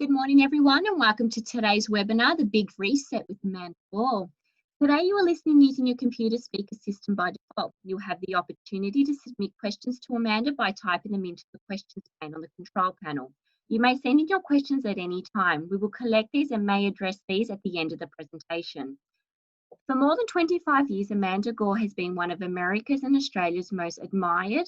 Good morning, everyone, and welcome to today's webinar, The Big Reset with Amanda Gore. Today, you are listening using your computer speaker system by default. You'll have the opportunity to submit questions to Amanda by typing them into the questions pane on the control panel. You may send in your questions at any time. We will collect these and may address these at the end of the presentation. For more than 25 years, Amanda Gore has been one of America's and Australia's most admired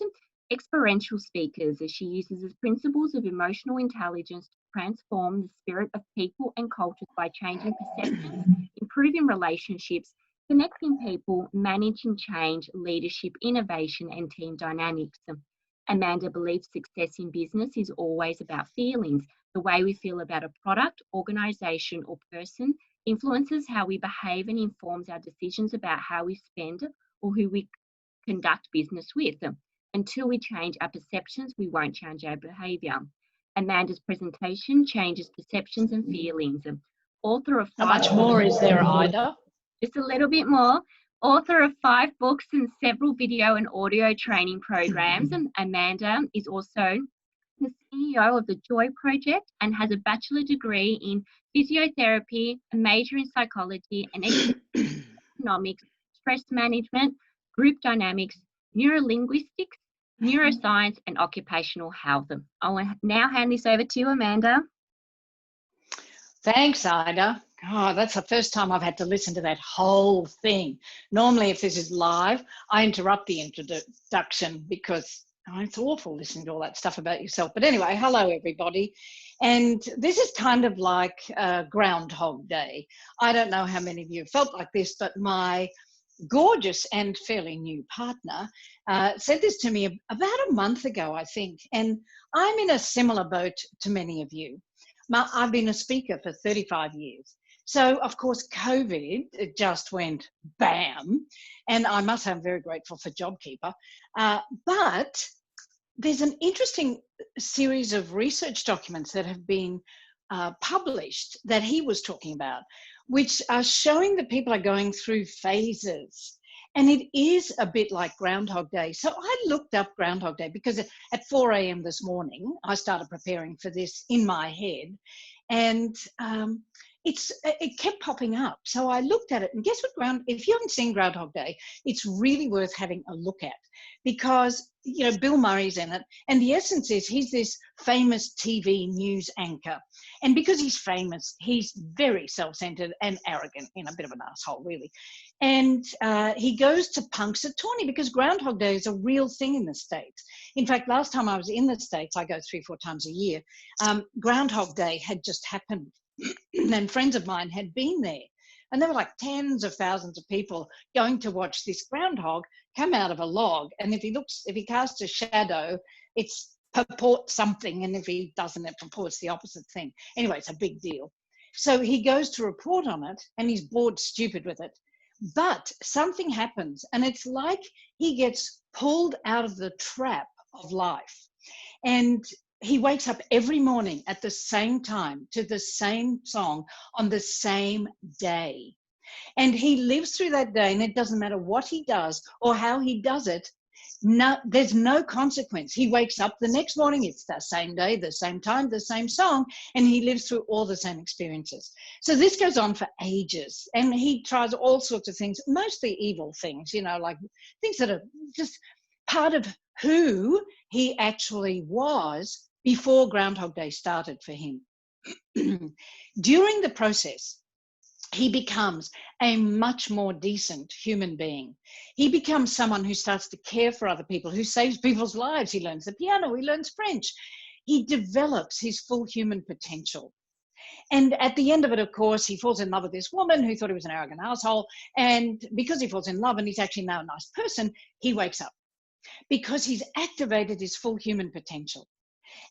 experiential speakers, as she uses the principles of emotional intelligence to transform the spirit of people and cultures by changing perceptions, improving relationships, connecting people, managing change, leadership, innovation, and team dynamics. Amanda believes success in business is always about feelings. The way we feel about a product, organisation, or person influences how we behave and informs our decisions about how we spend or who we conduct business with. Until we change our perceptions, we won't change our behaviour. Amanda's presentation changes perceptions and feelings. Author of How much more is there, Ida? Just a little bit more. Author of 5 books and several video and audio training programs. Amanda is also the CEO of the Joy Project and has a bachelor degree in physiotherapy, a major in psychology and economics, stress management, group dynamics, neurolinguistics, neuroscience, and occupational health. I will now hand this over to you, Amanda. Thanks, Ida. Oh, that's the first time I've had to listen to that whole thing. Normally, if this is live, I interrupt the introduction because it's awful listening to all that stuff about yourself. But anyway, hello, everybody. And this is kind of like Groundhog Day. I don't know how many of you felt like this, but my gorgeous and fairly new partner said this to me about a month ago, I think. And I'm in a similar boat to many of you. I've been a speaker for 35 years. So, of course, COVID, it just went bam. And I must say I'm very grateful for JobKeeper. But there's an interesting series of research documents that have been published that he was talking about, which are showing that people are going through phases. And it is a bit like Groundhog Day. So I looked up Groundhog Day because at 4 a.m. this morning, I started preparing for this in my head. And it kept popping up. So I looked at it, and guess what? If you haven't seen Groundhog Day, it's really worth having a look at, because Bill Murray's in it, and the essence is he's this famous TV news anchor, and because he's famous, he's very self-centered and arrogant, a bit of an asshole, really. And he goes to Punxsutawney because Groundhog Day is a real thing in the States. In fact, last time I was in the States, I go 3-4 times a year. Groundhog Day had just happened. And friends of mine had been there, and there were like tens of thousands of people going to watch this groundhog come out of a log, and if he casts a shadow, it's purports something, and if he doesn't, it purports the opposite thing. Anyway, it's a big deal. So he goes to report on it, and he's bored stupid with it, but something happens, and it's like he gets pulled out of the trap of life. And he wakes up every morning at the same time to the same song on the same day. And he lives through that day, and it doesn't matter what he does or how he does it. No, there's no consequence. He wakes up the next morning, it's the same day, the same time, the same song, and he lives through all the same experiences. So this goes on for ages, and he tries all sorts of things, mostly evil things, like things that are just part of who he actually was before Groundhog Day started for him. During the process, he becomes a much more decent human being. He becomes someone who starts to care for other people, who saves people's lives. He learns the piano, he learns French. He develops his full human potential. And at the end of it, of course, he falls in love with this woman who thought he was an arrogant asshole. And because he falls in love and he's actually now a nice person, he wakes up because he's activated his full human potential.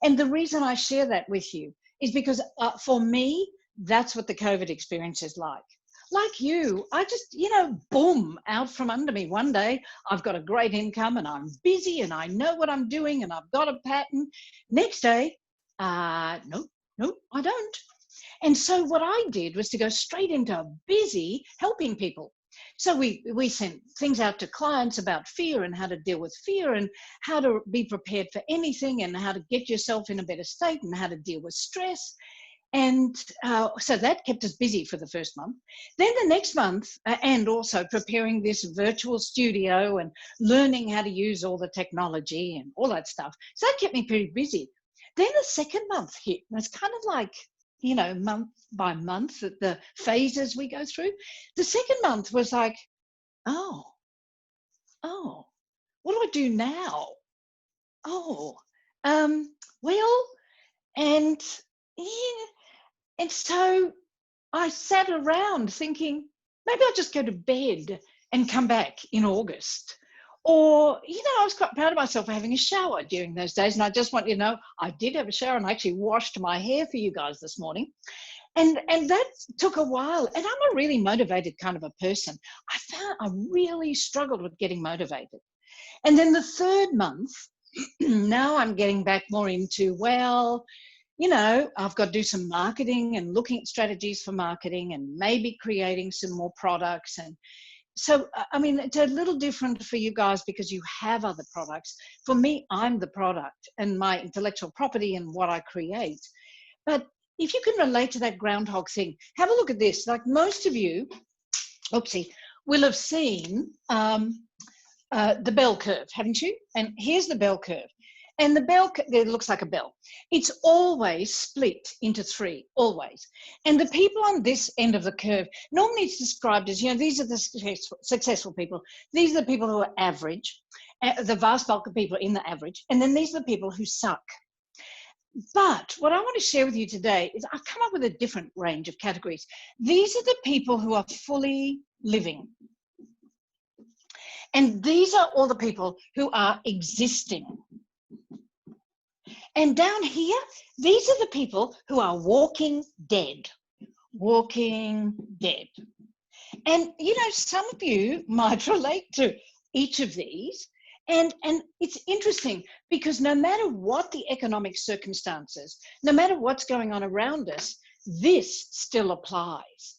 And the reason I share that with you is because for me, that's what the COVID experience is like. Like you, I just, boom, out from under me. One day, I've got a great income and I'm busy and I know what I'm doing and I've got a pattern. Next day, no, I don't. And so what I did was to go straight into busy helping people. So we sent things out to clients about fear and how to deal with fear and how to be prepared for anything and how to get yourself in a better state and how to deal with stress. And so that kept us busy for the first month. Then the next month, and also preparing this virtual studio and learning how to use all the technology and all that stuff. So that kept me pretty busy. Then the second month hit. And it's kind of like, you know, month by month, the phases we go through. The second month was like, oh, what do I do now? Well, and yeah, and so I sat around thinking, maybe I'll just go to bed and come back in August. Or, you know, I was quite proud of myself for having a shower during those days. And I just want you to know, I did have a shower and I actually washed my hair for you guys this morning. And that took a while. And I'm a really motivated kind of a person. I found I really struggled with getting motivated. And then the third month, now I'm getting back more into, well, you know, I've got to do some marketing and looking at strategies for marketing and maybe creating some more products. And so, I mean, it's a little different for you guys because you have other products. For me, I'm the product and my intellectual property and what I create. But if you can relate to that groundhog thing, have a look at this. Like most of you, will have seen the bell curve, haven't you? And here's the bell curve. And the bell, it looks like a bell. It's always split into three, always. And the people on this end of the curve, normally it's described as, you know, these are the successful people. These are the people who are average, the vast bulk of people in the average. And then these are the people who suck. But what I want to share with you today is I've come up with a different range of categories. These are the people who are fully living. And these are all the people who are existing. And down here, these are the people who are walking dead. Walking dead. And, you know, some of you might relate to each of these. And it's interesting because no matter what the economic circumstances, no matter what's going on around us, this still applies.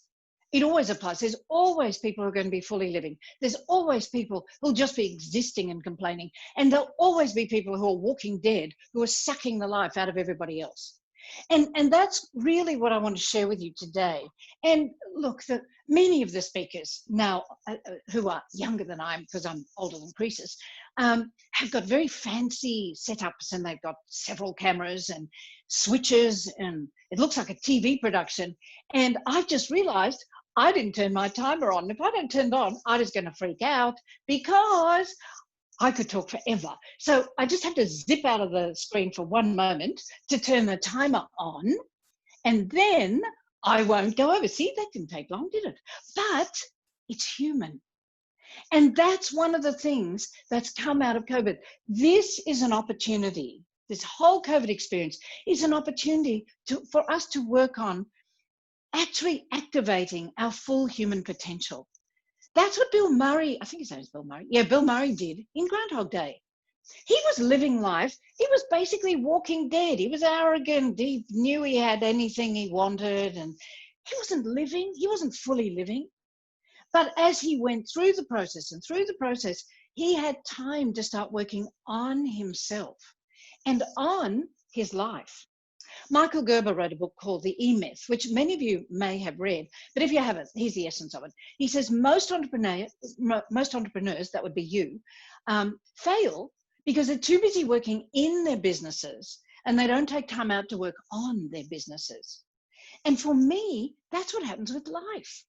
It always applies. There's always people who are going to be fully living. There's always people who'll just be existing and complaining. And there'll always be people who are walking dead, who are sucking the life out of everybody else. And that's really what I want to share with you today. And look, many of the speakers now who are younger than I am, because I'm older than Croesus, have got very fancy setups, and they've got several cameras and switches, and it looks like a TV production. And I've just realized I didn't turn my timer on. If I don't turn it on, I'm just going to freak out because I could talk forever. So I just have to zip out of the screen for one moment to turn the timer on, and then I won't go over. See, that didn't take long, did it? But it's human. And that's one of the things that's come out of COVID. This is an opportunity. This whole COVID experience is an opportunity for us to work on actually activating our full human potential. That's what Bill Murray, I think his name is Bill Murray. Yeah, Bill Murray did in Groundhog Day. He was living life. He was basically walking dead. He was arrogant. He knew he had anything he wanted, and he wasn't living. He wasn't fully living. But as he went through the process and through the process, he had time to start working on himself and on his life. Michael Gerber wrote a book called The E-Myth, which many of you may have read, but if you haven't, here's the essence of it. He says most entrepreneurs, that would be you, fail because they're too busy working in their businesses and they don't take time out to work on their businesses. And for me, that's what happens with life.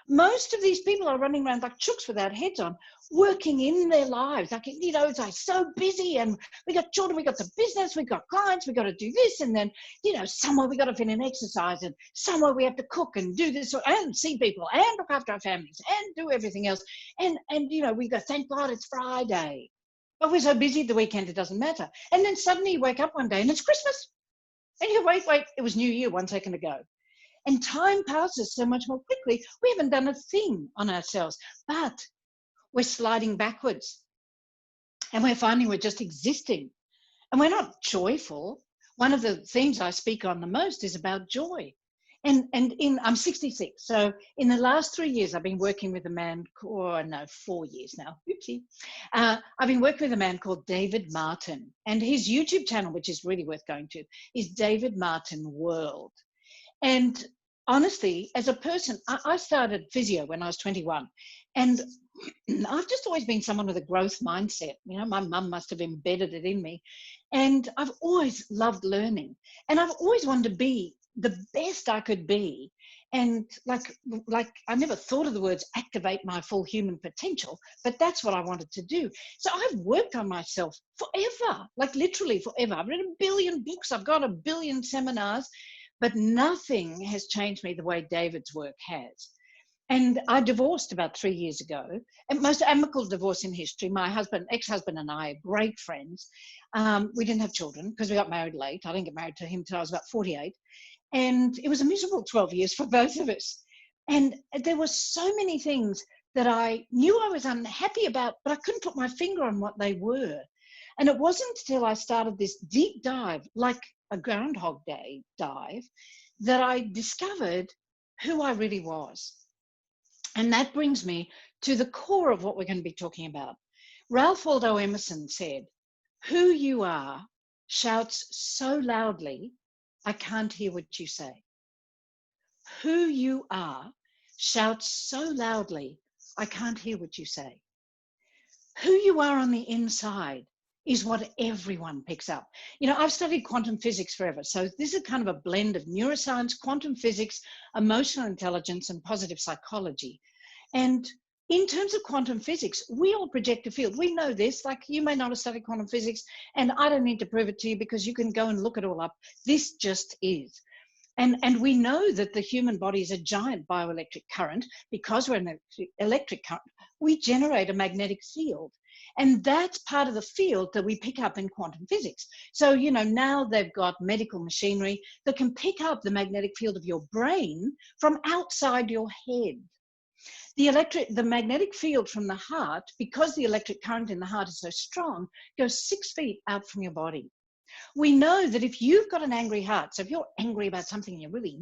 Most of these people are running around like chooks without heads on, working in their lives. Like, you know, it's like so busy, and we got children, we got the business, we got clients, we got to do this, and then, you know, somewhere we got to fit in exercise, and somewhere we have to cook and do this and see people and look after our families and do everything else. And you know, we go, thank God it's Friday. But we're so busy the weekend, it doesn't matter. And then suddenly you wake up one day and it's Christmas. And you go, wait, it was New Year 1 second ago. And time passes so much more quickly. We haven't done a thing on ourselves, but we're sliding backwards. And we're finding we're just existing. And we're not joyful. One of the themes I speak on the most is about joy. And I'm 66. So in the last 3 years, I've been working with a man, 4 years now. Oopsie. I've been working with a man called David Martin. And his YouTube channel, which is really worth going to, is David Martin World. And honestly, as a person, I started physio when I was 21. And I've just always been someone with a growth mindset. You know, my mum must have embedded it in me. And I've always loved learning. And I've always wanted to be the best I could be. And like I never thought of the words activate my full human potential, but that's what I wanted to do. So I've worked on myself forever, like literally forever. I've read a billion books, I've got a billion seminars, but nothing has changed me the way David's work has. And I divorced about 3 years ago, and most amicable divorce in history. My husband, ex-husband and I are great friends. We didn't have children because we got married late. I didn't get married to him till I was about 48. And it was a miserable 12 years for both of us. And there were so many things that I knew I was unhappy about, but I couldn't put my finger on what they were. And it wasn't until I started this deep dive, like a Groundhog Day dive, that I discovered who I really was. And that brings me to the core of what we're going to be talking about. Ralph Waldo Emerson said, "Who you are shouts so loudly, I can't hear what you say." Who you are shouts so loudly, I can't hear what you say. Who you are on the inside is what everyone picks up. You know, I've studied quantum physics forever. So this is kind of a blend of neuroscience, quantum physics, emotional intelligence, and positive psychology. And in terms of quantum physics, we all project a field. We know this, like you may not have studied quantum physics, and I don't need to prove it to you because you can go and look it all up. This just is. And we know that the human body is a giant bioelectric current. Because we're an electric current, we generate a magnetic field. And that's part of the field that we pick up in quantum physics. So, you know, now they've got medical machinery that can pick up the magnetic field of your brain from outside your head. The magnetic field from the heart, because the electric current in the heart is so strong, goes 6 feet out from your body. We know that if you've got an angry heart, so if you're angry about something, you're really,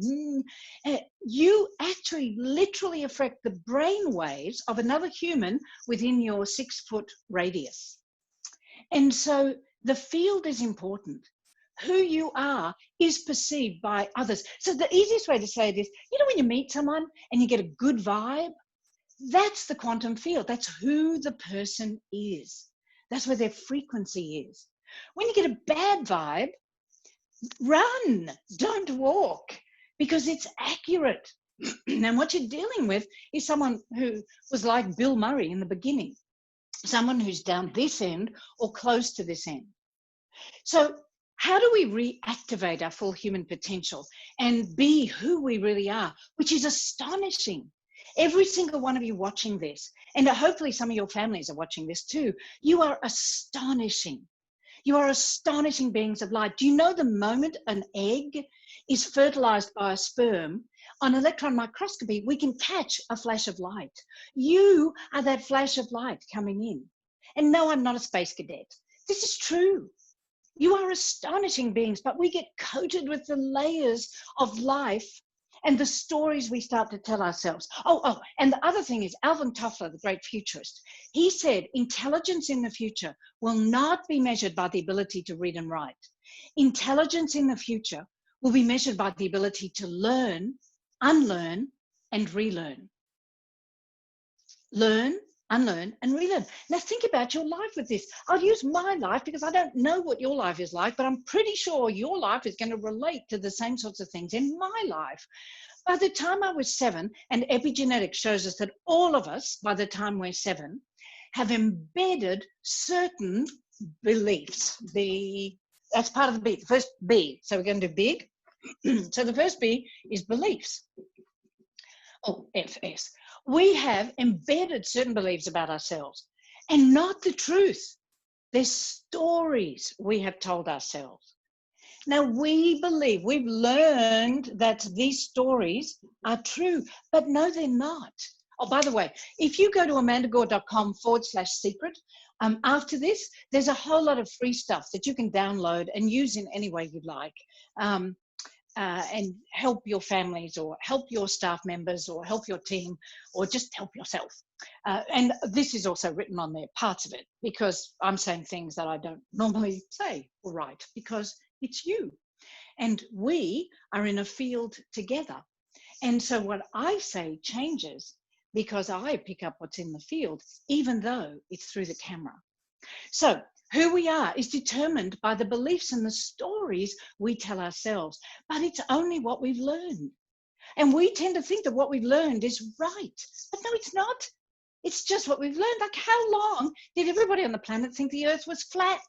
you actually literally affect the brain waves of another human within your 6 foot radius. And so the field is important. Who you are is perceived by others. So the easiest way to say this, you know, when you meet someone and you get a good vibe, that's the quantum field. That's who the person is. That's where their frequency is. When you get a bad vibe, run, don't walk, because it's accurate. And what you're dealing with is someone who was like Bill Murray in the beginning, someone who's down this end or close to this end. So how do we reactivate our full human potential and be who we really are, which is astonishing? Every single one of you watching this, and hopefully some of your families are watching this too, you are astonishing. You are astonishing beings of light. Do you know the moment an egg is fertilized by a sperm, on electron microscopy, we can catch a flash of light. You are that flash of light coming in. And no, I'm not a space cadet. This is true. You are astonishing beings, but we get coated with the layers of life and the stories we start to tell ourselves. And the other thing is Alvin Toffler, the great futurist, he said intelligence in the future will not be measured by the ability to read and write. Intelligence in the future will be measured by the ability to learn, unlearn, and relearn. Learn, unlearn, and relearn. Now think about your life with this. I'll use my life because I don't know what your life is like, but I'm pretty sure your life is going to relate to the same sorts of things in my life. By the time I was 7, and epigenetics shows us that all of us, by the time we're 7, have embedded certain beliefs. That's part of the B, the first B. So we're going to do big. So the first B is beliefs. FS. We have embedded certain beliefs about ourselves, and not the truth. They're stories we have told ourselves. Now we believe, we've learned that these stories are true, but no, they're not. Oh, by the way, if you go to amandagore.com/secret, after this, there's a whole lot of free stuff that you can download and use in any way you'd like. And help your families or help your staff members or help your team or just help yourself. And this is also written on there, parts of it, because I'm saying things that I don't normally say or write because it's you. And we are in a field together. And so what I say changes because I pick up what's in the field, even though it's through the camera. So who we are is determined by the beliefs and the stories we tell ourselves, but it's only what we've learned. And we tend to think that what we've learned is right, but no, it's not. It's just what we've learned. Like, how long did everybody on the planet think the earth was flat?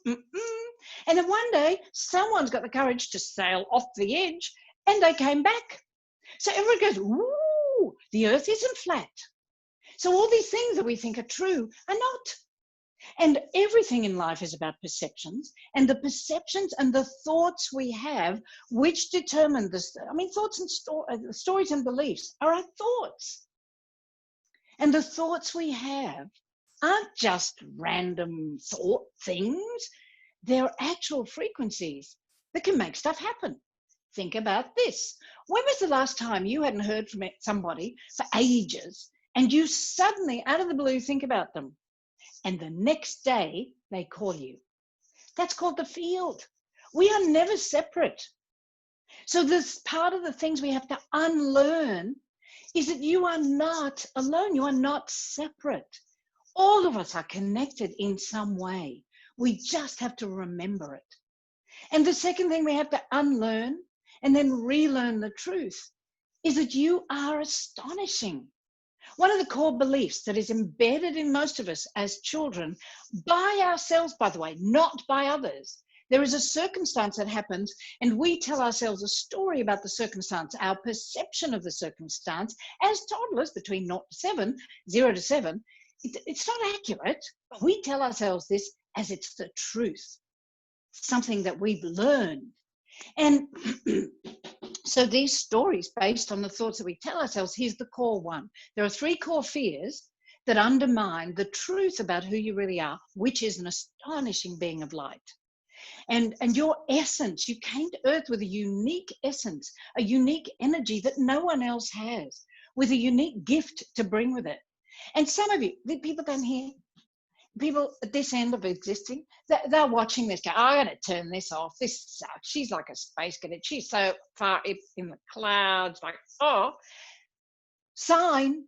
And then one day, someone's got the courage to sail off the edge, and they came back. So everyone goes, ooh, the earth isn't flat. So all these things that we think are true are not. And everything in life is about perceptions, and the perceptions and the thoughts we have, which determine this. I mean, thoughts and stories and beliefs are our thoughts. And the thoughts we have aren't just random thought things. They're actual frequencies that can make stuff happen. Think about this. When was the last time you hadn't heard from somebody for ages and you suddenly, out of the blue, think about them? And the next day they call you. That's called the field. We are never separate. So this part of the things we have to unlearn is that you are not alone. You are not separate. All of us are connected in some way. We just have to remember it. And the second thing we have to unlearn and then relearn the truth is that you are astonishing. One of the core beliefs that is embedded in most of us as children, by ourselves, by the way, not by others. There is a circumstance that happens and we tell ourselves a story about the circumstance, our perception of the circumstance as toddlers between 0 to 7. It's not accurate, but we tell ourselves this as it's the truth, something that we've learned. And so these stories based on the thoughts that we tell ourselves, here's the core one. There are 3 core fears that undermine the truth about who you really are, which is an astonishing being of light. And your essence, you came to earth with a unique essence, a unique energy that no one else has, with a unique gift to bring with it. And some of you, the people down here, people at this end of existing, they're watching this, go, I'm going to turn this off. This sucks. She's like a space cadet. She's so far up in the clouds, like, oh, sign.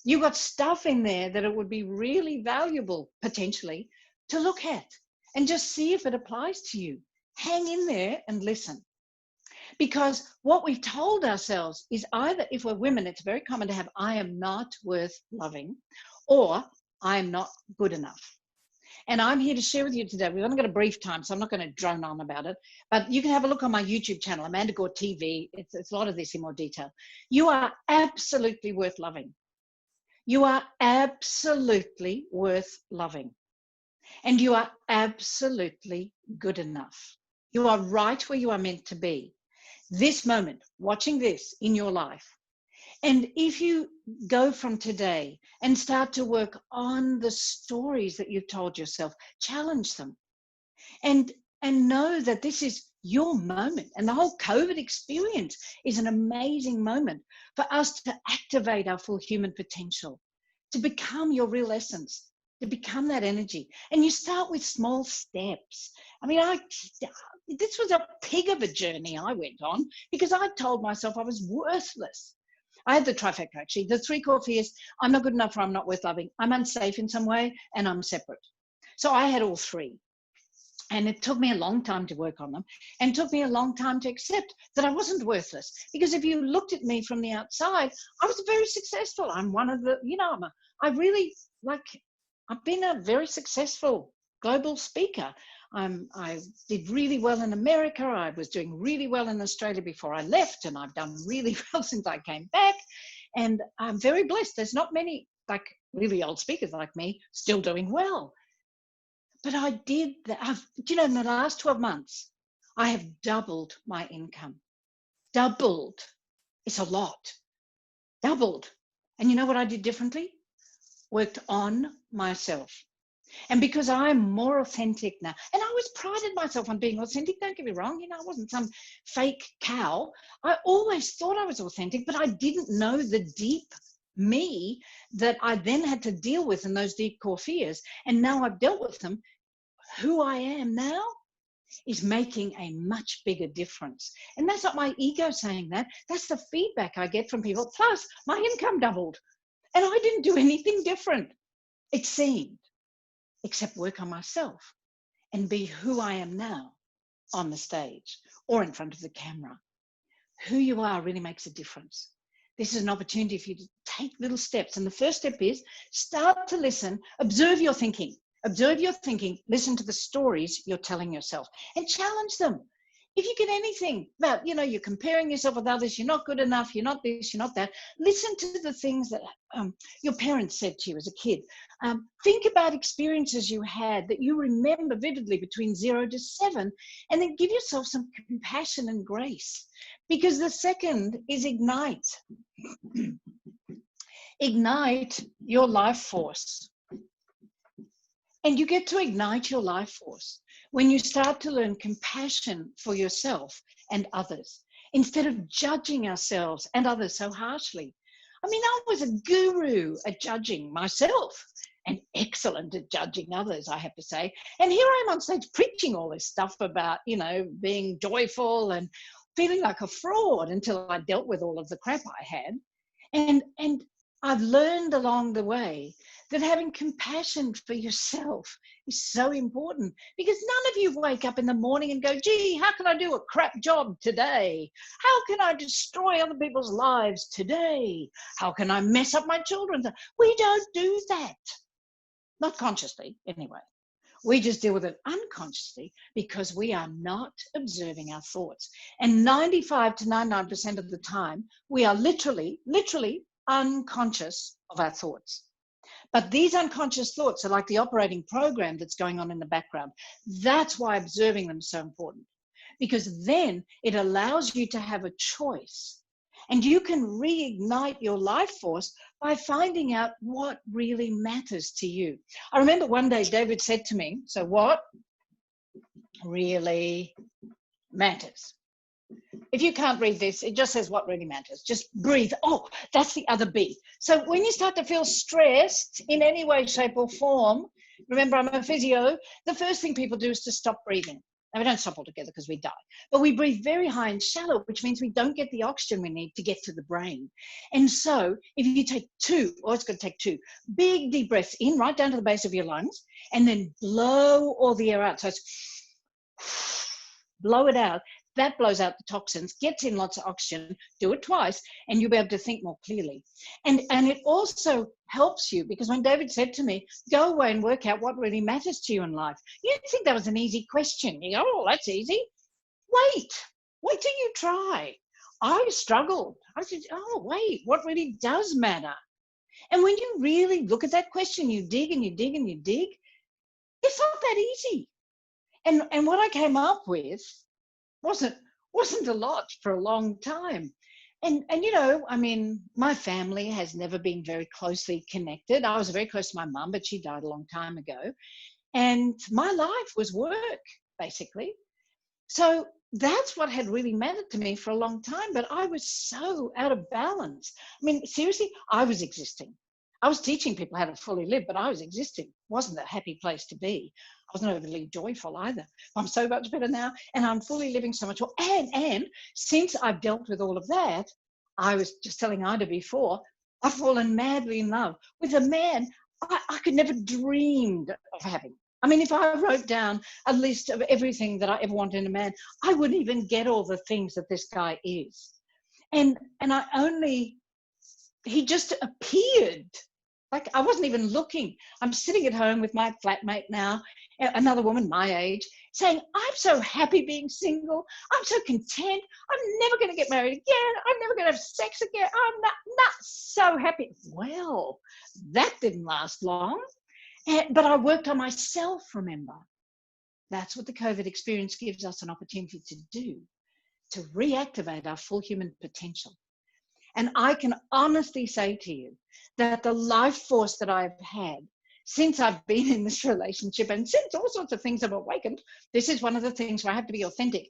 You got stuff in there that it would be really valuable, potentially, to look at and just see if it applies to you. Hang in there and listen. Because what we've told ourselves is either, if we're women, it's very common to have, I am not worth loving, or I am not good enough. And I'm here to share with you today. We've only got a brief time, so I'm not going to drone on about it. But you can have a look on my YouTube channel, Amanda Gore TV. It's a lot of this in more detail. You are absolutely worth loving. You are absolutely worth loving. And you are absolutely good enough. You are right where you are meant to be. This moment, watching this in your life. And if you go from today and start to work on the stories that you've told yourself, challenge them and know that this is your moment. And the whole COVID experience is an amazing moment for us to activate our full human potential, to become your real essence, to become that energy. And you start with small steps. I mean, this was a pig of a journey I went on because I told myself I was worthless. I had the trifecta, actually. The 3 core fears: I'm not good enough, or I'm not worth loving, I'm unsafe in some way, and I'm separate. So I had all 3. And it took me a long time to work on them, and it took me a long time to accept that I wasn't worthless. Because if you looked at me from the outside, I was very successful. I'm one of the, I've been a very successful global speaker. I did really well in America. I was doing really well in Australia before I left, and I've done really well since I came back. And I'm very blessed. There's not many like really old speakers like me still doing well. But I did that. In the last 12 months, I have doubled my income. Doubled. It's a lot. Doubled. And you know what I did differently? Worked on myself. And because I'm more authentic now, and I always prided myself on being authentic, don't get me wrong, I wasn't some fake cow. I always thought I was authentic, but I didn't know the deep me that I then had to deal with in those deep core fears. And now I've dealt with them. Who I am now is making a much bigger difference. And that's not my ego saying that. That's the feedback I get from people. Plus, my income doubled and I didn't do anything different, it seemed, except work on myself and be who I am now on the stage or in front of the camera. Who you are really makes a difference. This is an opportunity for you to take little steps. And the first step is start to listen, observe your thinking. Observe your thinking, listen to the stories you're telling yourself and challenge them. If you get anything about, you're comparing yourself with others, you're not good enough, you're not this, you're not that, listen to the things that your parents said to you as a kid. Think about experiences you had that you remember vividly between 0 to 7, and then give yourself some compassion and grace. Because the second is ignite. Ignite your life force. And you get to ignite your life force when you start to learn compassion for yourself and others, instead of judging ourselves and others so harshly. I mean, I was a guru at judging myself and excellent at judging others, I have to say. And here I am on stage preaching all this stuff about, being joyful and feeling like a fraud until I dealt with all of the crap I had. And I've learned along the way that having compassion for yourself is so important, because none of you wake up in the morning and go, gee, how can I do a crap job today? How can I destroy other people's lives today? How can I mess up my children's? We don't do that. Not consciously, anyway. We just deal with it unconsciously because we are not observing our thoughts. And 95 to 99% of the time, we are literally unconscious of our thoughts. But these unconscious thoughts are like the operating program that's going on in the background. That's why observing them is so important, because then it allows you to have a choice. And you can reignite your life force by finding out what really matters to you. I remember one day David said to me, so what really matters? If you can't read this, it just says what really matters. Just breathe. Oh, that's the other B. So when you start to feel stressed in any way, shape or form, remember I'm a physio, the first thing people do is to stop breathing. Now, we don't stop altogether because we die, but we breathe very high and shallow, which means we don't get the oxygen we need to get to the brain. And so if you take it's going to take two big deep breaths in right down to the base of your lungs, and then blow all the air out. So it's blow it out. That blows out the toxins, gets in lots of oxygen. Do it twice and you'll be able to think more clearly. And it also helps you, because when David said to me, go away and work out what really matters to you in life, you'd think that was an easy question. You go, oh, that's easy. Wait till you try. I struggled. I said, oh, wait, what really does matter? And when you really look at that question, you dig and you dig and you dig, it's not that easy. And what I came up with wasn't a lot for a long time. And I mean, my family has never been very closely connected. I was very close to my mum, but she died a long time ago. And my life was work, basically. So that's what had really mattered to me for a long time, but I was so out of balance. I mean, seriously, I was existing. I was teaching people how to fully live, but I was existing. Wasn't a happy place to be. I wasn't overly joyful either. I'm so much better now, and I'm fully living so much more. And since I've dealt with all of that, I was just telling Ida before, I've fallen madly in love with a man I could never dreamed of having. I mean, if I wrote down a list of everything that I ever wanted in a man, I wouldn't even get all the things that this guy is. And he just appeared. Like, I wasn't even looking. I'm sitting at home with my flatmate now, another woman my age, saying, I'm so happy being single. I'm so content. I'm never going to get married again. I'm never going to have sex again. I'm not so happy. Well, that didn't last long. But I worked on myself, remember. That's what the COVID experience gives us an opportunity to do, to reactivate our full human potential. And I can honestly say to you that the life force that I've had since I've been in this relationship, and since all sorts of things have awakened, this is one of the things where I have to be authentic.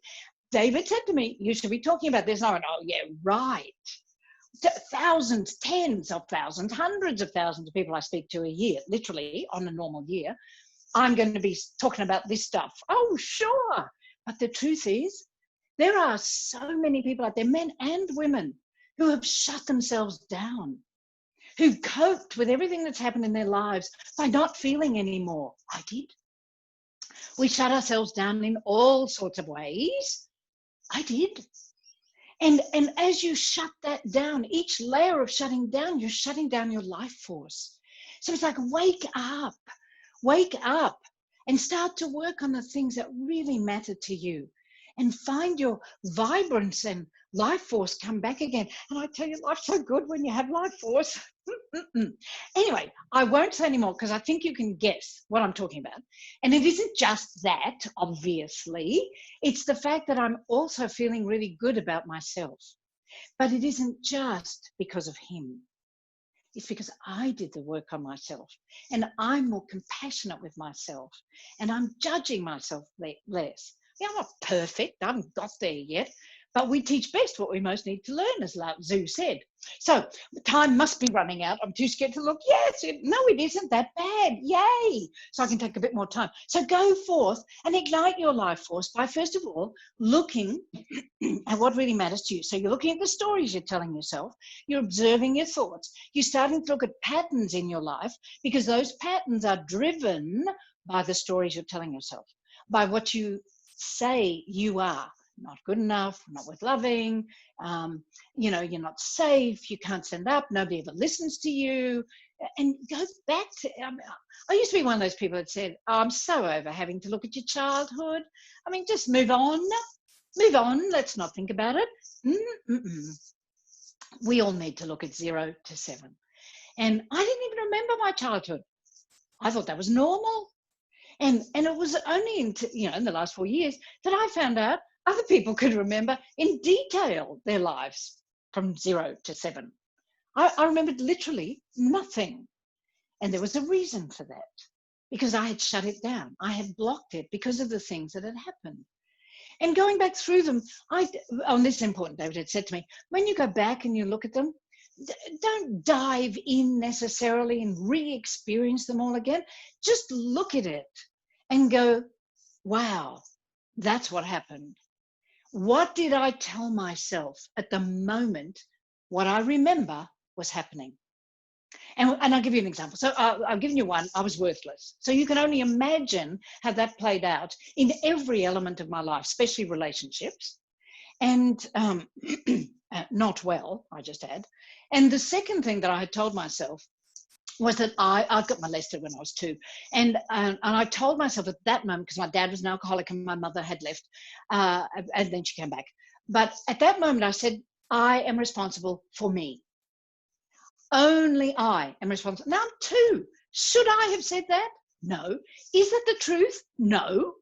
David said to me, you should be talking about this. And I went, oh yeah, right. Thousands, tens of thousands, hundreds of thousands of people I speak to a year, literally on a normal year. I'm going to be talking about this stuff. Oh, sure. But the truth is, there are so many people out there, men and women, who have shut themselves down, who coped with everything that's happened in their lives by not feeling anymore. I did. We shut ourselves down in all sorts of ways. I did. And as you shut that down, each layer of shutting down, you're shutting down your life force. So it's like, wake up and start to work on the things that really matter to you and find your vibrance and life force come back again. And I tell you, life's so good when you have life force. Anyway, I won't say anymore because I think you can guess what I'm talking about. And it isn't just that, obviously. It's the fact that I'm also feeling really good about myself. But it isn't just because of him. It's because I did the work on myself and I'm more compassionate with myself and I'm judging myself less. Yeah, I'm not perfect. I haven't got there yet, but we teach best what we most need to learn, as Lao Tzu said. So time must be running out. I'm too scared to look. Yes, no, it isn't that bad. Yay. So I can take a bit more time. So go forth and ignite your life force by, first of all, looking at what really matters to you. So you're looking at the stories you're telling yourself. You're observing your thoughts. You're starting to look at patterns in your life because those patterns are driven by the stories you're telling yourself, by what you say you are. Not good enough, not worth loving, you're not safe, you can't stand up, nobody ever listens to you. And go back to, I used to be one of those people that said, oh, I'm so over having to look at your childhood. I mean, just move on, let's not think about it. We all need to look at 0 to 7. And I didn't even remember my childhood. I thought that was normal. And it was only in the last 4 years that I found out other people could remember in detail their lives from 0 to 7. I remembered literally nothing. And there was a reason for that, because I had shut it down. I had blocked it because of the things that had happened. And going back through them, this is important, David had said to me, when you go back and you look at them, don't dive in necessarily and re-experience them all again. Just look at it and go, wow, that's what happened. What did I tell myself at the moment what I remember was happening? And I'll give you an example. So I've given you one, I was worthless. So you can only imagine how that played out in every element of my life, especially relationships. And not well, I just add. And the second thing that I had told myself was that I got molested when I was 2. And I told myself at that moment, because my dad was an alcoholic and my mother had left, and then she came back. But at that moment I said, I am responsible for me. Only I am responsible. Now I'm 2. Should I have said that? No. Is that the truth? No.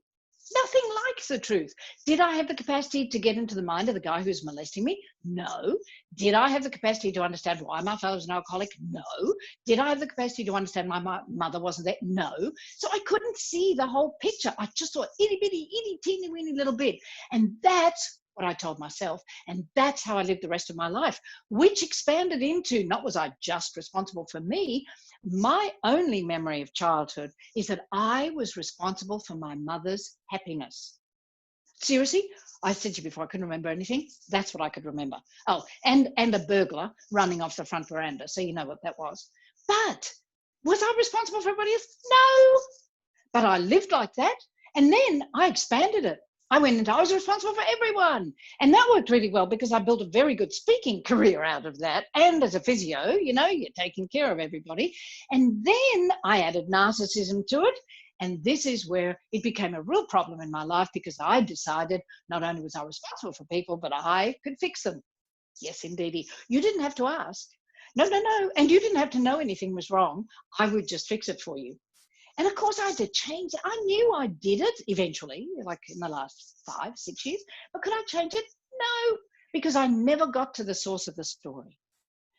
Nothing like the truth. Did I have the capacity to get into the mind of the guy who's molesting me? No. Did I have the capacity to understand why my father was an alcoholic? No. Did I have the capacity to understand my mother wasn't there? No. So I couldn't see the whole picture. I just saw itty bitty, itty teeny weeny little bit. And that's what I told myself. And that's how I lived the rest of my life, which expanded into, not was I just responsible for me, my only memory of childhood is that I was responsible for my mother's happiness. Seriously, I said to you before, I couldn't remember anything. That's what I could remember. Oh, and a burglar running off the front veranda. So you know what that was. But was I responsible for everybody else? No. But I lived like that. And then I expanded it. I was responsible for everyone. And that worked really well because I built a very good speaking career out of that. And as a physio, you're taking care of everybody. And then I added narcissism to it. And this is where it became a real problem in my life because I decided not only was I responsible for people, but I could fix them. Yes, indeedy. You didn't have to ask. No. And you didn't have to know anything was wrong. I would just fix it for you. And of course I had to change it. I knew I did it eventually, like in the last 5, 6 years, but could I change it? No, because I never got to the source of the story.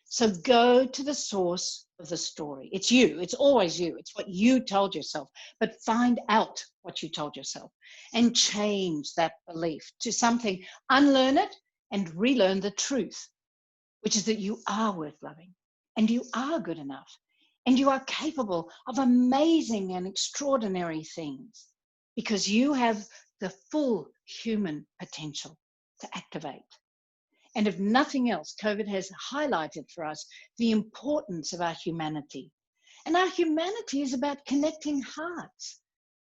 So go to the source of the story. It's you, it's always you. It's what you told yourself, but find out what you told yourself and change that belief to something, unlearn it and relearn the truth, which is that you are worth loving and you are good enough. And you are capable of amazing and extraordinary things because you have the full human potential to activate. And if nothing else, COVID has highlighted for us the importance of our humanity. And our humanity is about connecting hearts.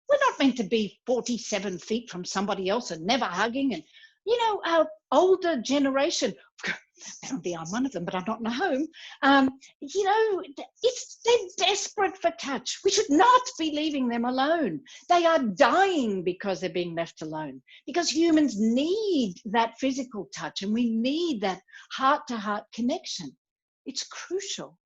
We're not meant to be 47 feet from somebody else and never hugging. And, you know, our older generation, apparently I'm one of them, but I'm not in a home, you know, they're desperate for touch. We should not be leaving them alone. They are dying because they're being left alone, because humans need that physical touch and we need that heart-to-heart connection. It's crucial.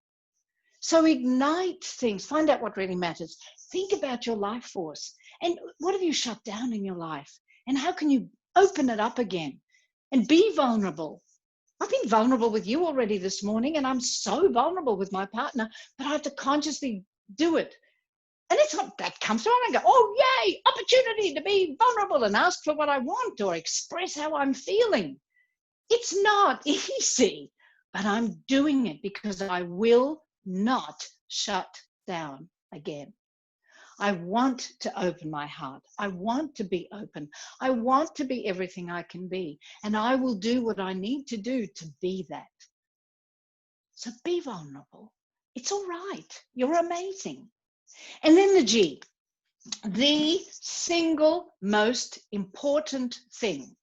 So ignite things, find out what really matters. Think about your life force and what have you shut down in your life and how can you open it up again and be vulnerable. I've been vulnerable with you already this morning and I'm so vulnerable with my partner, but I have to consciously do it. And it's not that comfortable. I go, oh, yay, opportunity to be vulnerable and ask for what I want or express how I'm feeling. It's not easy, but I'm doing it because I will not shut down again. I want to open my heart. I want to be open. I want to be everything I can be. And I will do what I need to do to be that. So be vulnerable. It's all right. You're amazing. And then the G, the single most important thing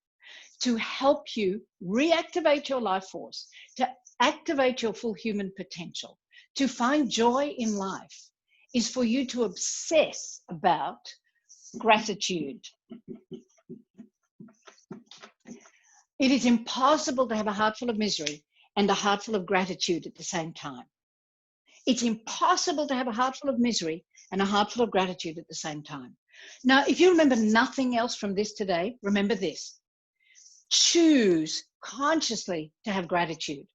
to help you reactivate your life force, to activate your full human potential, to find joy in life, is for you to obsess about gratitude. It is impossible to have a heart full of misery and a heart full of gratitude at the same time. It's impossible to have a heart full of misery and a heart full of gratitude at the same time. Now, if you remember nothing else from this today, remember this. Choose consciously to have gratitude.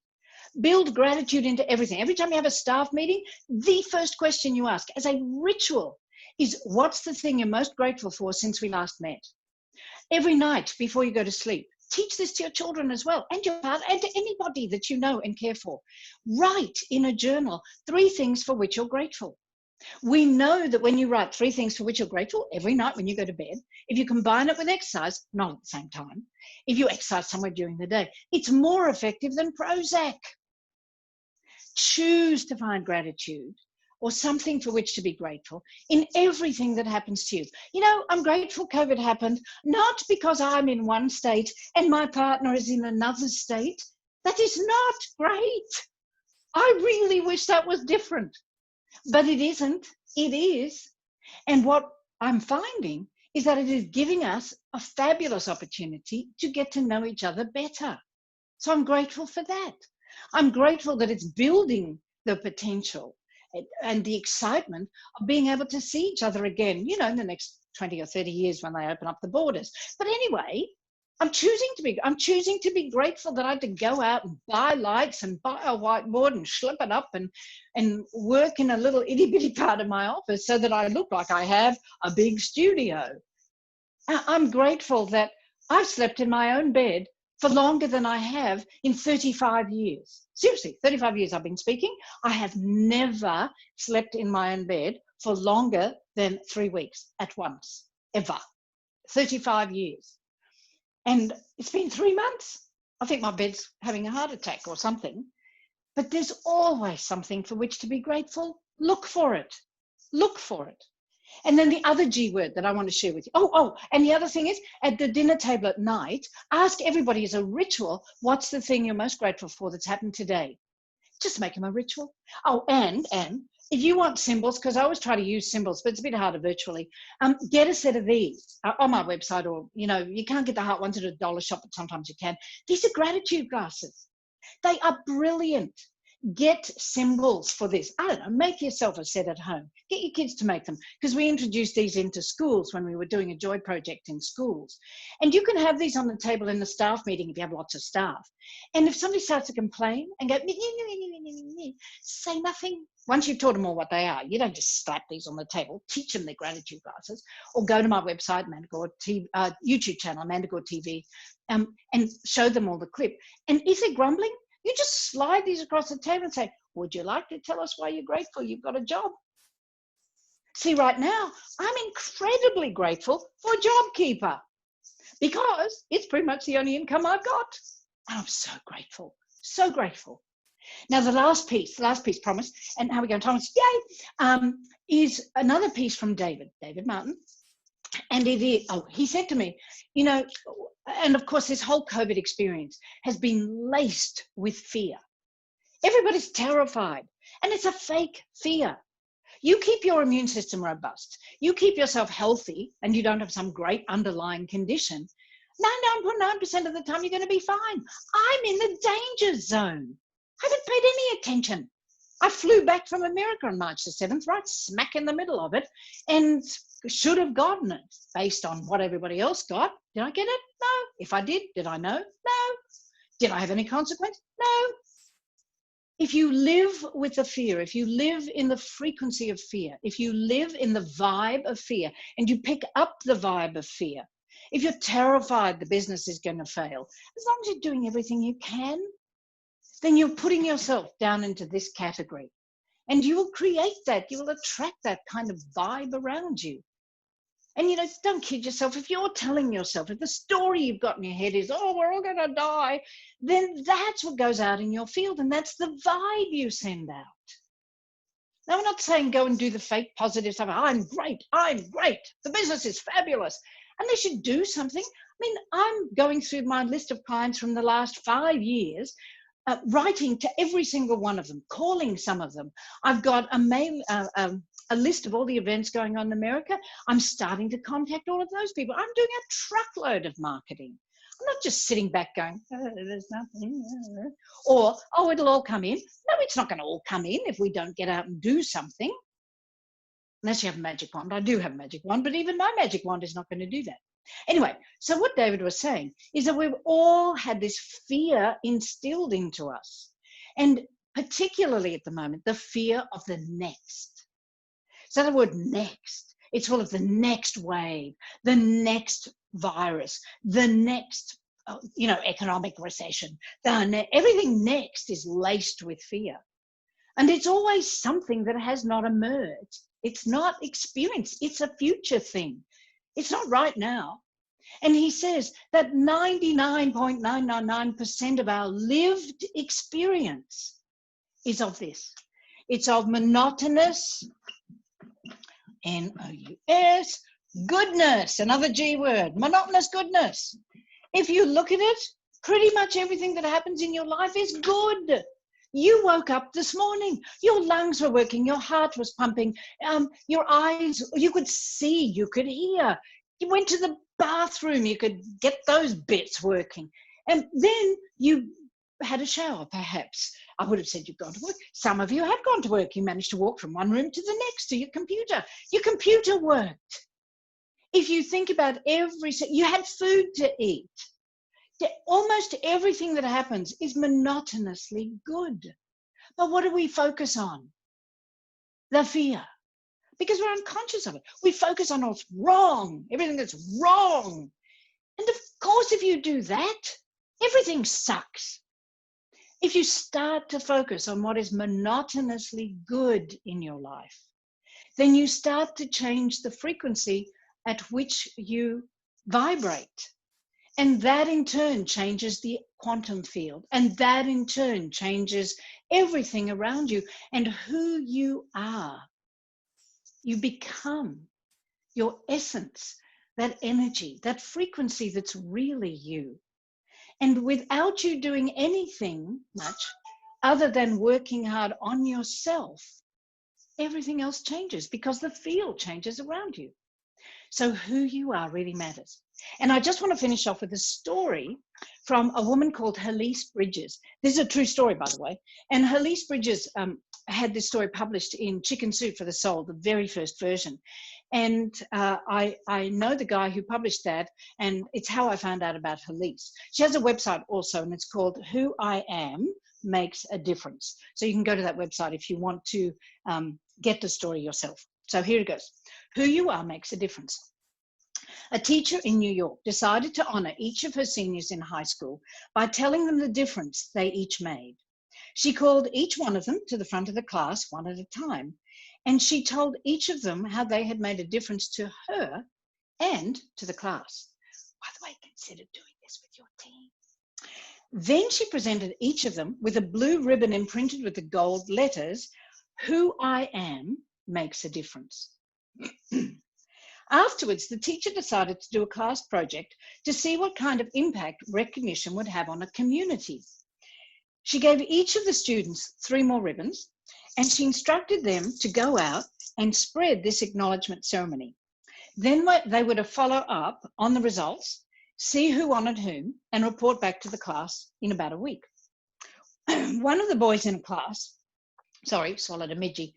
Build gratitude into everything. Every time you have a staff meeting, the first question you ask as a ritual is, what's the thing you're most grateful for since we last met? Every night before you go to sleep, teach this to your children as well, and your partner, and to anybody that you know and care for. Write in a journal 3 things for which you're grateful. We know that when you write 3 things for which you're grateful every night when you go to bed, if you combine it with exercise, not at the same time, if you exercise somewhere during the day, it's more effective than Prozac. Choose to find gratitude or something for which to be grateful in everything that happens to you. You know, I'm grateful COVID happened, not because I'm in one state and my partner is in another state. That is not great. I really wish that was different, but it isn't. It is. And what I'm finding is that it is giving us a fabulous opportunity to get to know each other better. So I'm grateful for that. I'm grateful that it's building the potential and the excitement of being able to see each other again, you know, in the next 20 or 30 years when they open up the borders. But anyway, I'm choosing to be grateful that I had to go out and buy lights and buy a whiteboard and schlep it up and work in a little itty bitty part of my office so that I look like I have a big studio. I'm grateful that I've slept in my own bed for longer than I have in 35 years. Seriously, 35 years I've been speaking. I have never slept in my own bed for longer than 3 weeks at once, ever. 35 years. And it's been 3 months. I think my bed's having a heart attack or something. But there's always something for which to be grateful. Look for it. Look for it. And then the other G word that I want to share with you. And the other thing is, at the dinner table at night, ask everybody as a ritual, what's the thing you're most grateful for that's happened today? Just make them a ritual. Oh, and if you want symbols, because I always try to use symbols, but it's a bit harder virtually, get a set of these on my website, or, you know, you can't get the heart ones at a dollar shop, but sometimes you can. These are gratitude glasses. They are brilliant. Get symbols for this. I don't know, make yourself a set at home. Get your kids to make them, because we introduced these into schools when we were doing a joy project in schools. And you can have these on the table in the staff meeting if you have lots of staff. And if somebody starts to complain and go, say nothing. Once you've taught them all what they are, you don't just slap these on the table. Teach them their gratitude glasses, or go to my website, Amanda Gore TV, YouTube channel, Amanda Gore TV, and show them all the clip. And if they're grumbling, you just slide these across the table and say, would you like to tell us why you're grateful you've got a job? See, right now, I'm incredibly grateful for a JobKeeper. because it's pretty much the only income I've got. And I'm so grateful, so grateful. Now, the last piece, promise, and how we go, Thomas, yay, is another piece from David Martin. And it is, he said to me, you know, and of course, this whole COVID experience has been laced with fear. Everybody's terrified, and it's a fake fear. You keep your immune system robust, you keep yourself healthy, and you don't have some great underlying condition, 99.9% of the time, you're going to be fine. I'm in the danger zone. I haven't paid any attention. I flew back from America on March the 7th, right smack in the middle of it, and should have gotten it based on what everybody else got. Did I get it? No. If I did I know? No. Did I have any consequence? No. If you live with the fear, if you live in the frequency of fear, if you live in the vibe of fear, and you pick up the vibe of fear, if you're terrified the business is going to fail, as long as you're doing everything you can, then you're putting yourself down into this category. And you will create that, you will attract that kind of vibe around you. And, you know, don't kid yourself. If you're telling yourself, if the story you've got in your head is, oh, we're all going to die, then that's what goes out in your field. And that's the vibe you send out. Now, I'm not saying go and do the fake positive stuff. I'm great. The business is fabulous. Unless you do something. I mean, I'm going through my list of clients from the last 5 years, writing to every single one of them, calling some of them. I've got a list of all the events going on in America. I'm starting to contact all of those people. I'm doing a truckload of marketing. I'm not just sitting back going, oh, there's nothing. Or, oh, it'll all come in. No, it's not going to all come in if we don't get out and do something. Unless you have a magic wand. I do have a magic wand, but even my magic wand is not going to do that. Anyway, so what David was saying is that we've all had this fear instilled into us. And particularly at the moment, the fear of the next. So the word next, it's full of the next wave, the next virus, the next, economic recession. Everything next is laced with fear. And it's always something that has not emerged. It's not experience. It's a future thing. It's not right now. And he says that 99.999% of our lived experience is of this. It's of monotonous, N-O-U-S, goodness, another G word, monotonous goodness. If you look at it, pretty much everything that happens in your life is good. You woke up this morning, your lungs were working, your heart was pumping, your eyes, you could see, you could hear. You went to the bathroom, you could get those bits working. And then you had a shower, perhaps. I would have said you've gone to work. Some of you have gone to work. You managed to walk from one room to the next to your computer. Your computer worked. If you think about you had food to eat. Almost everything that happens is monotonously good. But what do we focus on? The fear. Because we're unconscious of it. We focus on what's wrong, everything that's wrong. And of course, if you do that, everything sucks. If you start to focus on what is monotonously good in your life, then you start to change the frequency at which you vibrate. And that in turn changes the quantum field. And that in turn changes everything around you and who you are. You become your essence, that energy, that frequency that's really you. And without you doing anything much other than working hard on yourself, everything else changes because the field changes around you. So who you are really matters. And I just want to finish off with a story from a woman called Helise Bridges. This is a true story, by the way. And Helise Bridges had this story published in Chicken Soup for the Soul, the very first version. And I know the guy who published that, and it's how I found out about Helise. She has a website also, and it's called Who I Am Makes a Difference. So you can go to that website if you want to get the story yourself. So here it goes. Who you are makes a difference. A teacher in New York decided to honor each of her seniors in high school by telling them the difference they each made. She called each one of them to the front of the class one at a time, and she told each of them how they had made a difference to her and to the class. by the way, consider doing this with your team. Then she presented each of them with a blue ribbon imprinted with the gold letters, "Who I am makes a difference." Afterwards, the teacher decided to do a class project to see what kind of impact recognition would have on a community. She gave each of the students 3 more ribbons, and she instructed them to go out and spread this acknowledgement ceremony. Then they were to follow up on the results, see who honoured whom, and report back to the class in about a week. One of the boys in a class, swallowed a midgie,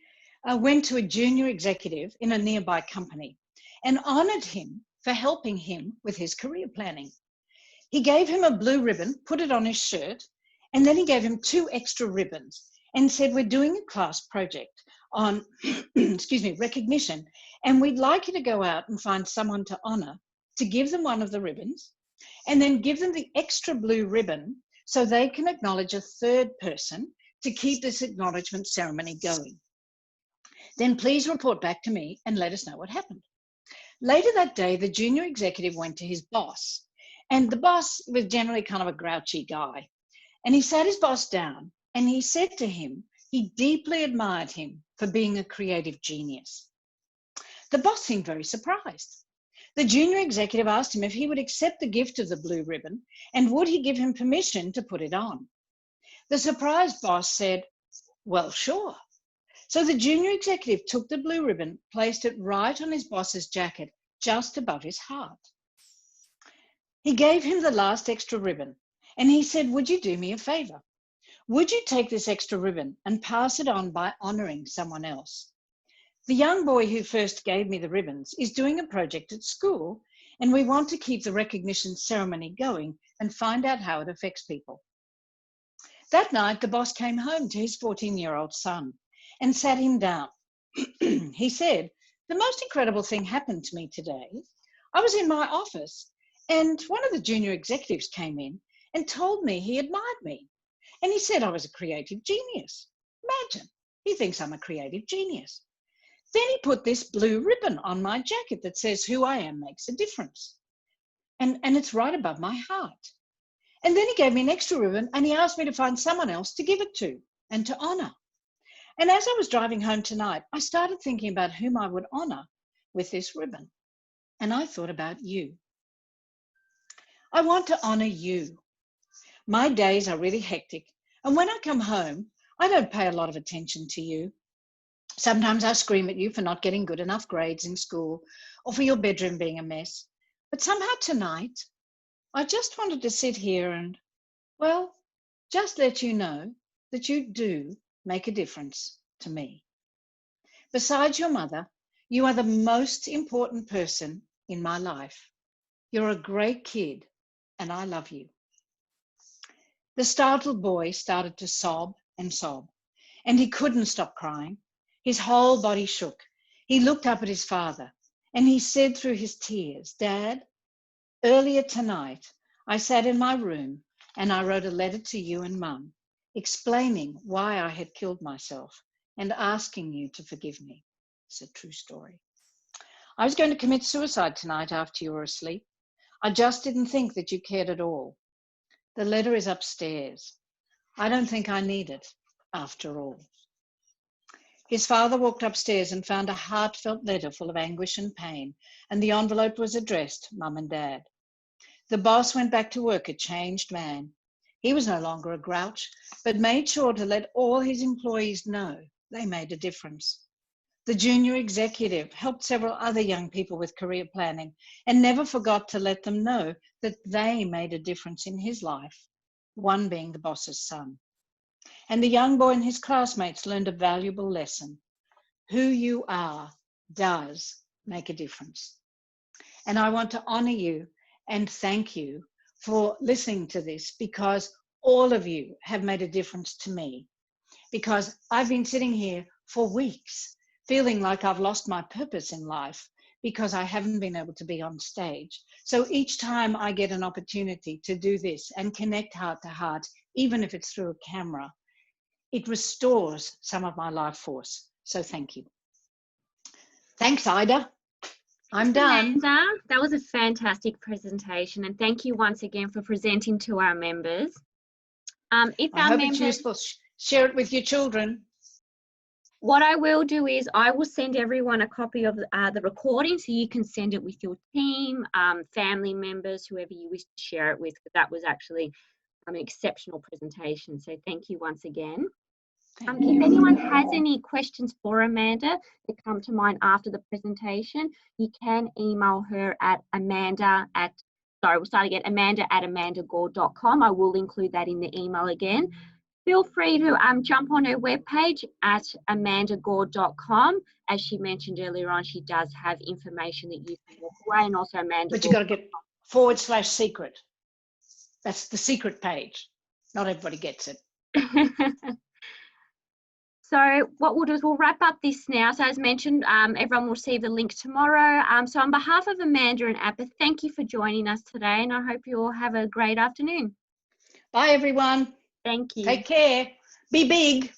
went to a junior executive in a nearby company and honoured him for helping him with his career planning. He gave him a blue ribbon, put it on his shirt, and then he gave him 2 extra ribbons and said, "We're doing a class project on recognition, and we'd like you to go out and find someone to honour, to give them one of the ribbons, and then give them the extra blue ribbon so they can acknowledge a 3rd person to keep this acknowledgement ceremony going. Then please report back to me and let us know what happened." Later that day, the junior executive went to his boss, and the boss was generally kind of a grouchy guy. And he sat his boss down and he said to him he deeply admired him for being a creative genius. The boss seemed very surprised. The junior executive asked him if he would accept the gift of the blue ribbon and would he give him permission to put it on. The surprised boss said, "Well, sure." So the junior executive took the blue ribbon, placed it right on his boss's jacket, just above his heart. He gave him the last extra ribbon and he said, "Would you do me a favour? Would you take this extra ribbon and pass it on by honouring someone else? The young boy who first gave me the ribbons is doing a project at school and we want to keep the recognition ceremony going and find out how it affects people." That night, the boss came home to his 14-year-old son and sat him down. He said, "The most incredible thing happened to me today. I was in my office and one of the junior executives came in and told me he admired me. And he said I was a creative genius. Imagine, he thinks I'm a creative genius. Then he put this blue ribbon on my jacket that says 'Who I am makes a difference.' And it's right above my heart. And then he gave me an extra ribbon and he asked me to find someone else to give it to and to honour. And as I was driving home tonight, I started thinking about whom I would honour with this ribbon. And I thought about you. I want to honour you. My days are really hectic. And when I come home, I don't pay a lot of attention to you. Sometimes I scream at you for not getting good enough grades in school or for your bedroom being a mess. But somehow tonight, I just wanted to sit here and, well, just let you know that you do make a difference to me. Besides your mother, you are the most important person in my life. You're a great kid and I love you." The startled boy started to sob, and he couldn't stop crying. His whole body shook. He looked up at his father and he said through his tears, "Dad, earlier tonight, I sat in my room and I wrote a letter to you and Mum, explaining why I had killed myself and asking you to forgive me." It's a true story. "I was going to commit suicide tonight after you were asleep. I just didn't think that you cared at all. The letter is upstairs. I don't think I need it after all." His father walked upstairs and found a heartfelt letter full of anguish and pain, and the envelope was addressed Mum and Dad. The boss went back to work a changed man. He was no longer a grouch, but made sure to let all his employees know they made a difference. The junior executive helped several other young people with career planning and never forgot to let them know that they made a difference in his life, one being the boss's son. And the young boy and his classmates learned a valuable lesson. Who you are does make a difference. And I want to honour you and thank you for listening to this, because all of you have made a difference to me. Because I've been sitting here for weeks feeling like I've lost my purpose in life because I haven't been able to be on stage. So each time I get an opportunity to do this and connect heart to heart, even if it's through a camera, it restores some of my life force. So thank you. Thanks, Ida. I'm done. Amanda, that was a fantastic presentation, and thank you once again for presenting to our members. If I our hope members, it's useful. Share it with your children. what I will do is I will send everyone a copy of the recording, so you can send it with your team, family members, whoever you wish to share it with. But that was actually an exceptional presentation, so thank you once again. Thank If you. anyone has any questions for Amanda that come to mind after the presentation, you can email her at amanda@amandagore.com. I will include that in the email again. Feel free to jump on her webpage at amandagore.com. As she mentioned earlier on, she does have information that you can walk away, and also Amanda. But you've got to get /secret. That's the secret page. Not everybody gets it. So what we'll do is we'll wrap up this now. So as mentioned, everyone will receive the link tomorrow. So on behalf of Amanda and APPA, thank you for joining us today, and I hope you all have a great afternoon. Bye, everyone. Thank you. Take care. Be big.